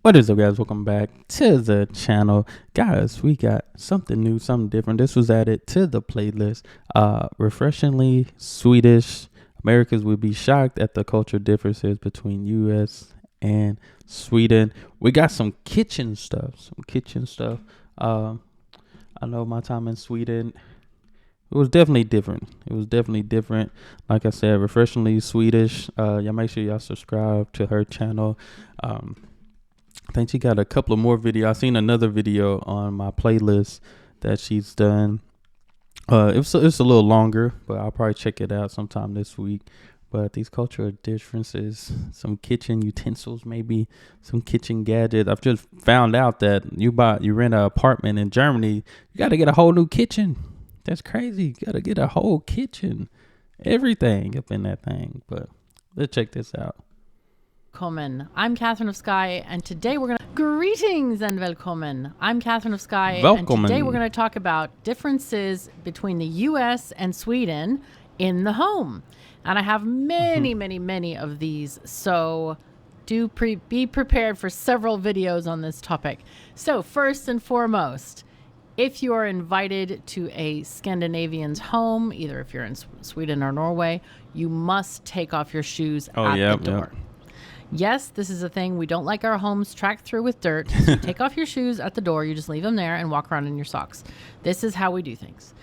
What is up, guys? Welcome back to the channel. Guys, we got something new, something different. This was added to the playlist. Refreshingly Swedish. Americans would be shocked at the cultural differences between US and Sweden. We got some kitchen stuff. I know my time in Sweden, it was definitely different. Like I said, refreshingly Swedish. Y'all make sure y'all subscribe to her channel. I think she got a couple of more videos. I seen another video on my playlist that she's done. It's a little longer, but I'll probably check it out sometime this week. But these cultural differences, some kitchen utensils, maybe some kitchen gadgets. I've just found out that you rent an apartment in Germany, you got to get a whole new kitchen. That's crazy. You got to get a whole kitchen, everything up in that thing. But let's check this out. Välkommen. I'm Catherine of Sky, and today we're greetings and välkommen. I'm Catherine of Sky, and today we're going to talk about differences between the U.S. and Sweden in the home. And I have many of these, so do be prepared for several videos on this topic. So first and foremost, if you are invited to a Scandinavian's home, either if you're in Sweden or Norway, you must take off your shoes at the door. Yes, this is a thing. We don't like our homes tracked through with dirt. So you take off your shoes at the door. You just leave them there and walk around in your socks. This is how we do things.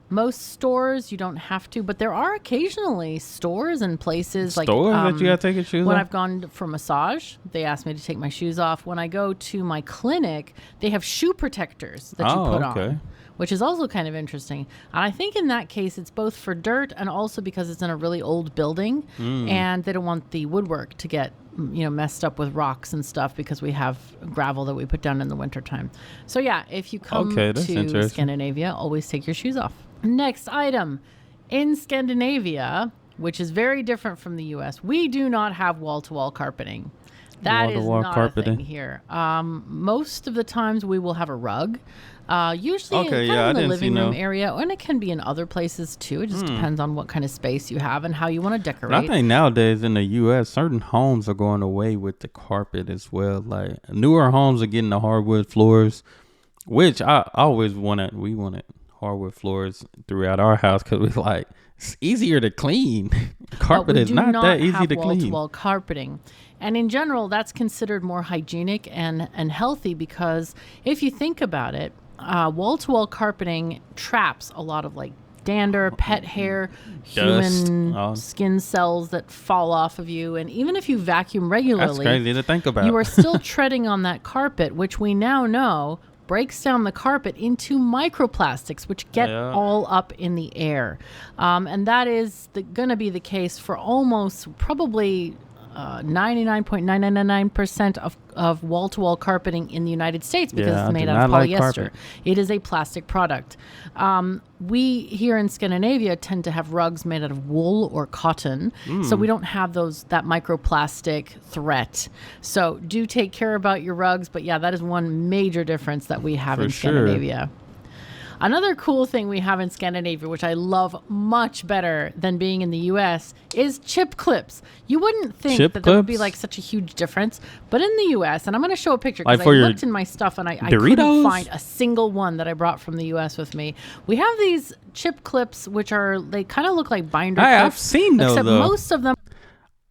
Most stores, you don't have to, but there are occasionally stores and places that you gotta take your shoes off. When I've gone for massage, they ask me to take my shoes off. When I go to my clinic, they have shoe protectors that you put on, which is also kind of interesting. And I think in that case, it's both for dirt and also because it's in a really old building and they don't want the woodwork to get messed up with rocks and stuff because we have gravel that we put down in the wintertime. So yeah, if you come to Scandinavia, always take your shoes off. Next item. In Scandinavia, which is very different from the US, we do not have wall-to-wall carpeting. That is not a thing here. Most of the times we will have a rug. Usually in the living room area, and it can be in other places too. It just depends on what kind of space you have and how you want to decorate. But I think nowadays in the U.S., certain homes are going away with the carpet as well. Like newer homes are getting the hardwood floors, which I always wanted. We wanted hardwood floors throughout our house because we like it's easier to clean. Carpet is not that easy to clean. Wall-to-wall carpeting. And in general, that's considered more hygienic and healthy because if you think about it, wall-to-wall carpeting traps a lot of like dander, pet hair, human skin cells that fall off of you. And even if you vacuum regularly, that's crazy to think about. You are still treading on that carpet, which we now know breaks down the carpet into microplastics, which get all up in the air. And that is going to be the case for almost probably 99.999% of wall-to-wall carpeting in the United States because it's made out of polyester. It is a plastic product. We here in Scandinavia tend to have rugs made out of wool or cotton, so we don't have that microplastic threat. So do take care about your rugs, but yeah, that is one major difference that we have in Scandinavia. Another cool thing we have in Scandinavia, which I love much better than being in the U.S., is chip clips. You wouldn't think that there would be like such a huge difference, but in the U.S., and I'm going to show a picture because I looked in my stuff and I couldn't find a single one that I brought from the U.S. with me. We have these chip clips, which they kind of look like binder clips. I've seen those, except most of them.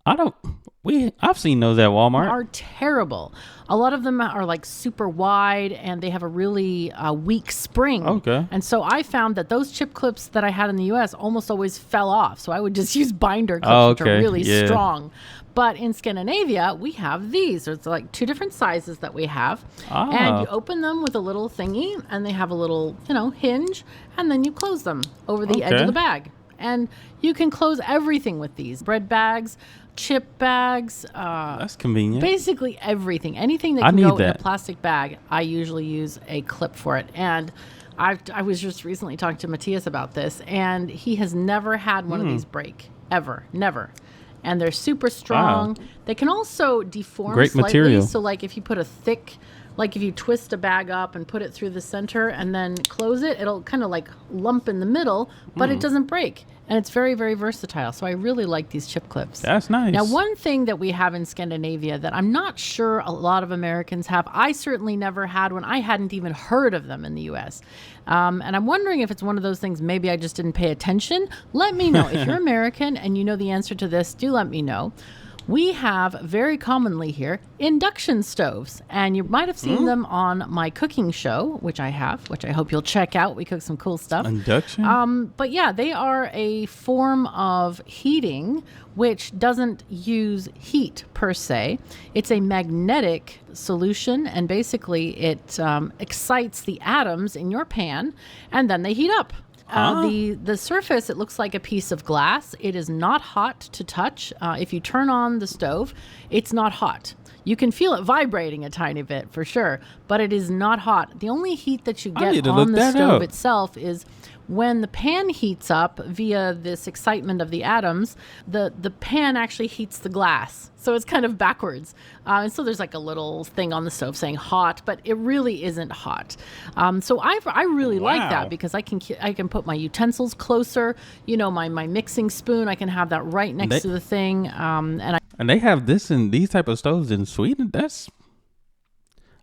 I've seen those at Walmart. Are terrible. A lot of them are like super wide and they have a really weak spring. Okay. And so I found that those chip clips that I had in the US almost always fell off. So I would just use binder clips, which are really strong. But in Scandinavia, we have these. There's like two different sizes that we have. And you open them with a little thingy and they have a little, hinge, and then you close them over the edge of the bag. And you can close everything with these. Bread bags, chip bags. That's convenient. Basically everything. Anything that can go in a plastic bag, I usually use a clip for it. And I was just recently talking to Matthias about this, and he has never had one of these break. Ever. Never. And they're super strong. Wow. They can also deform slightly. Material. So like if you put if you twist a bag up and put it through the center and then close it, it'll kind of like lump in the middle, but it doesn't break. and it's very, very versatile. So I really like these chip clips. That's nice. Now, one thing that we have in Scandinavia that I'm not sure a lot of Americans have, I certainly never had one. I hadn't even heard of them in the U.S. And I'm wondering if it's one of those things, maybe I just didn't pay attention. Let me know. If you're American and you know the answer to this, do let me know. We have very commonly here induction stoves, and you might have seen them on my cooking show, which I hope you'll check out. We cook some cool stuff. Induction? But yeah, they are a form of heating which doesn't use heat per se. It's a magnetic solution, and basically it excites the atoms in your pan, and then they heat up. The surface, it looks like a piece of glass. It is not hot to touch. If you turn on the stove, it's not hot. You can feel it vibrating a tiny bit for sure, but it is not hot. The only heat that you get on the stove itself is when the pan heats up via this excitement of the atoms, the pan actually heats the glass. So it's kind of backwards. And so there's like a little thing on the stove saying hot, but it really isn't hot. So I really like that because I can put my utensils closer. You know, my mixing spoon, I can have that right next to the thing. And they have this in these type of stoves in Sweden.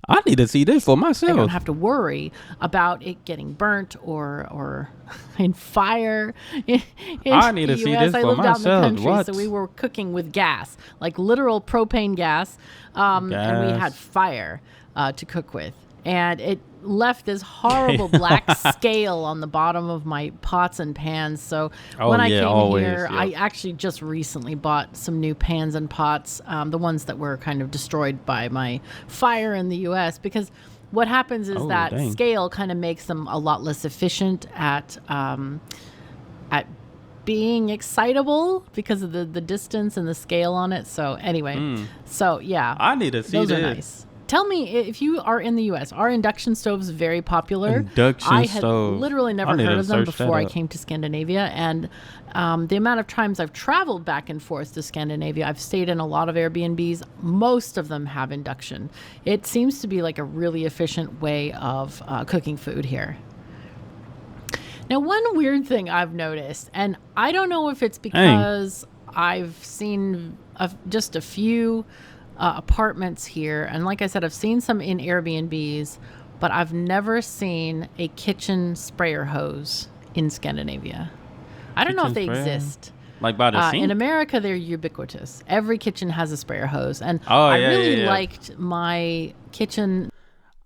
I need to see this for myself. I don't have to worry about it getting burnt or in fire. I need to see this for myself. I lived out in the country, so we were cooking with gas, like literal propane gas, and we had fire to cook with. And it left this horrible black scale on the bottom of my pots and pans. So when I came here, I actually just recently bought some new pans and pots, the ones that were kind of destroyed by my fire in the U.S. Because what happens is scale kind of makes them a lot less efficient at being excitable because of the distance and the scale on it. So anyway, so yeah, I need to see those are nice. Tell me, if you are in the U.S., are induction stoves very popular? I had literally never heard of them before I came to Scandinavia. And the amount of times I've traveled back and forth to Scandinavia, I've stayed in a lot of Airbnbs. Most of them have induction. It seems to be like a really efficient way of cooking food here. Now, one weird thing I've noticed, and I don't know if it's because I've seen just a few apartments here, and like I said, I've seen some in Airbnbs, but I've never seen a kitchen sprayer hose in Scandinavia. I don't know if they exist. Like by the sink? In America, they're ubiquitous. Every kitchen has a sprayer hose, and I really liked my kitchen.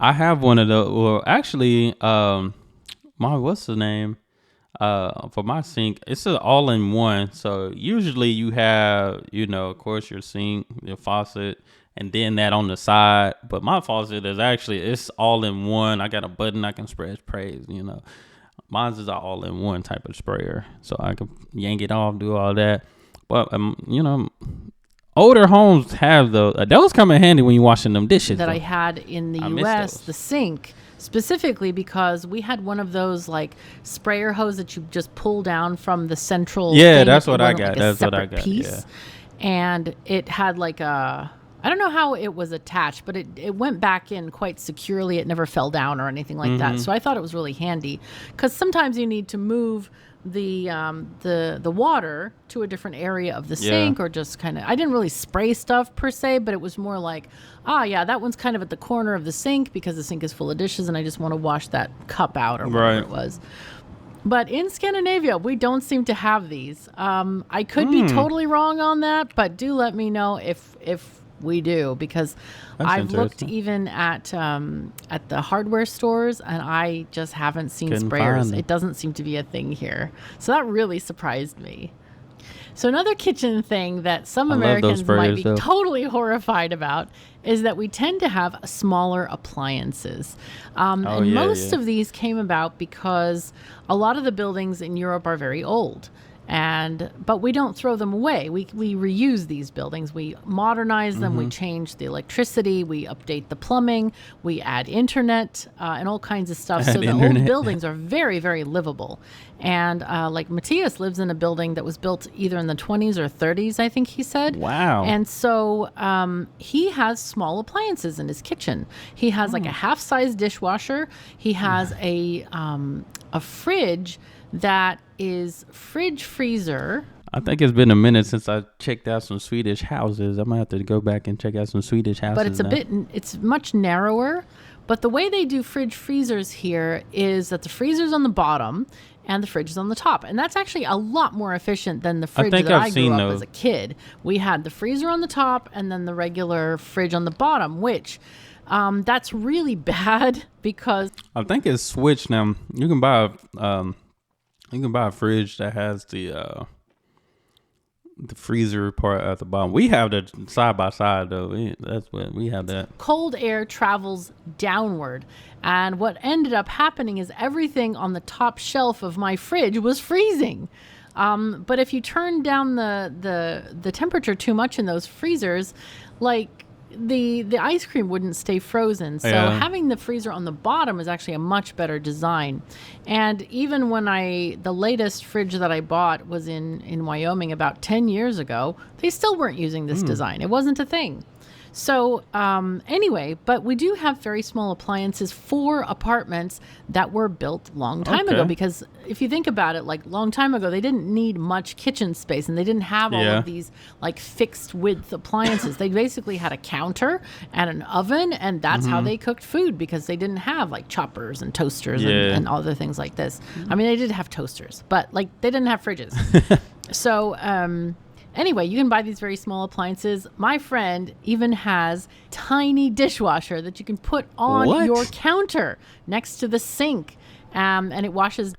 I have one of those. Well, actually, what's the name? For my sink, it's an all-in-one. So usually you have, of course, your sink, your faucet, and then that on the side. But my faucet is it's all-in-one. I got a button I can sprays. Mine's is an all-in-one type of sprayer, so I can yank it off, do all that. But older homes have those come in handy when you're washing them dishes. I had in the U.S., the sink. Specifically because we had one of those like sprayer hose that you just pull down from the central. Yeah, that's what I got. That's what I got. Piece. Yeah. And it had like I don't know how it was attached, but it went back in quite securely. It never fell down or anything like that. So I thought it was really handy because sometimes you need to move the water to a different area of the sink, or just kind of, I didn't really spray stuff per se, but it was more like, that one's kind of at the corner of the sink because the sink is full of dishes and I just want to wash that cup out or whatever it was. But in Scandinavia, we don't seem to have these. I could be totally wrong on that, but do let me know if we do, because I've looked even at the hardware stores and I just haven't seen sprayers. It doesn't seem to be a thing here. So that really surprised me. So another kitchen thing that some Americans might be totally horrified about is that we tend to have smaller appliances. Most of these came about because a lot of the buildings in Europe are very old. But we don't throw them away. We reuse these buildings. We modernize them. We change the electricity. We update the plumbing. We add internet and all kinds of stuff. So the old buildings are very, very livable. And like Matthias lives in a building that was built either in the 20s or 30s, I think he said. Wow. And so he has small appliances in his kitchen. He has like a half-size dishwasher. He has a a fridge that is fridge freezer. I think it's been a minute since I checked out some Swedish houses. I might have to go back and check out some Swedish houses. But it's much narrower. But the way they do fridge freezers here is that the freezer's on the bottom and the fridge is on the top. And that's actually a lot more efficient than the fridge that I grew up as a kid. We had the freezer on the top and then the regular fridge on the bottom, which that's really bad because I think it's switched now. You can buy a fridge that has the freezer part at the bottom. We have the side by side though. That's what we have. That cold air travels downward, and what ended up happening is everything on the top shelf of my fridge was freezing. But if you turn down the temperature too much in those freezers, like the ice cream wouldn't stay frozen. So having the freezer on the bottom is actually a much better design. And even when the latest fridge that I bought was in Wyoming about 10 years ago, they still weren't using this design. It wasn't a thing. So anyway, but we do have very small appliances for apartments that were built long time ago, because if you think about it, like long time ago, they didn't need much kitchen space and they didn't have all of these like fixed width appliances. They basically had a counter and an oven, and that's how they cooked food, because they didn't have like choppers and toasters and other things like this. I mean, they did have toasters, but like they didn't have fridges. So anyway, you can buy these very small appliances. My friend even has tiny dishwasher that you can put on your counter next to the sink, and it washes.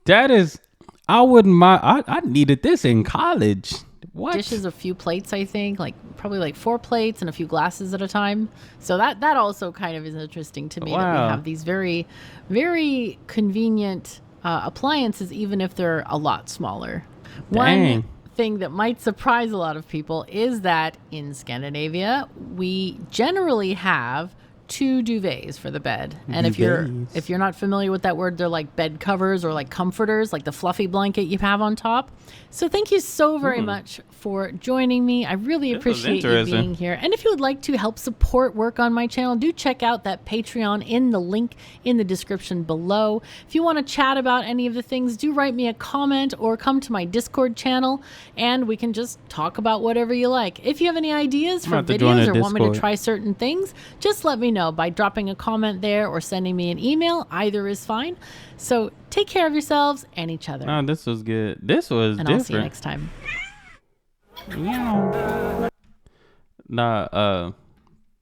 That is, I wouldn't mind. I needed this in college. What? Dishes a few plates, I think, like probably like 4 plates and a few glasses at a time. So that also kind of is interesting to me, that we have these very, very convenient appliances, even if they're a lot smaller. Dang. One thing that might surprise a lot of people is that in Scandinavia, we generally have 2 duvets for the bed. And if you're not familiar with that word, they're like bed covers or like comforters, like the fluffy blanket you have on top. So thank you so very much for joining me. I really appreciate you being here. And if you would like to help support work on my channel, do check out that Patreon in the link in the description below. If you want to chat about any of the things, do write me a comment or come to my Discord channel and we can just talk about whatever you like. If you have any ideas for videos or want me to try certain things, just let me know by dropping a comment there or sending me an email. Either is fine. So take care of yourselves and each other. Oh, this was good. This was different. I'll see you next time.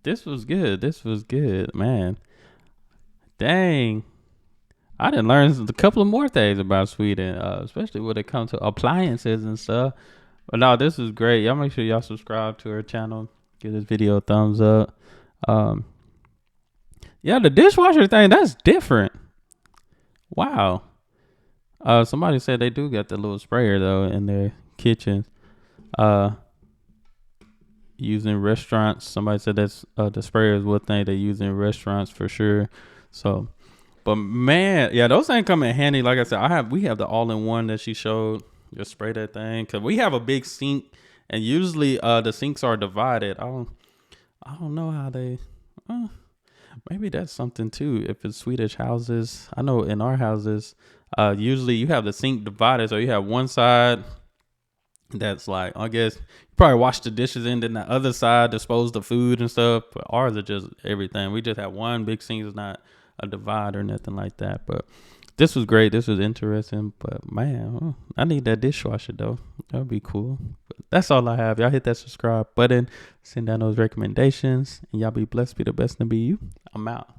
This was good. This was good, man. Dang. I done learned a couple of more things about Sweden, especially when it comes to appliances and stuff. But no, this is great. Y'all make sure y'all subscribe to our channel. Give this video a thumbs up. Yeah, the dishwasher thing, that's different. Wow. Somebody said they do got the little sprayer though in their kitchen. Using restaurants. Somebody said that's the sprayer is one thing they use in restaurants for sure. So, but man, yeah, those things come in handy. Like I said, we have the all-in-one that she showed. Just spray that thing, cause we have a big sink, and usually the sinks are divided. I don't know how they. Maybe that's something too. If it's Swedish houses, I know in our houses, usually you have the sink divided, so you have one side that's like, I guess you probably wash the dishes in, then the other side dispose the food and stuff. But ours are just everything. We just have one big sink. It's not a divide or nothing like that. But this was great. This was interesting. But man, I need that dishwasher though. That would be cool. But that's all I have. Y'all hit that subscribe button. Send down those recommendations. And y'all be blessed. Be the best and be you. I'm out.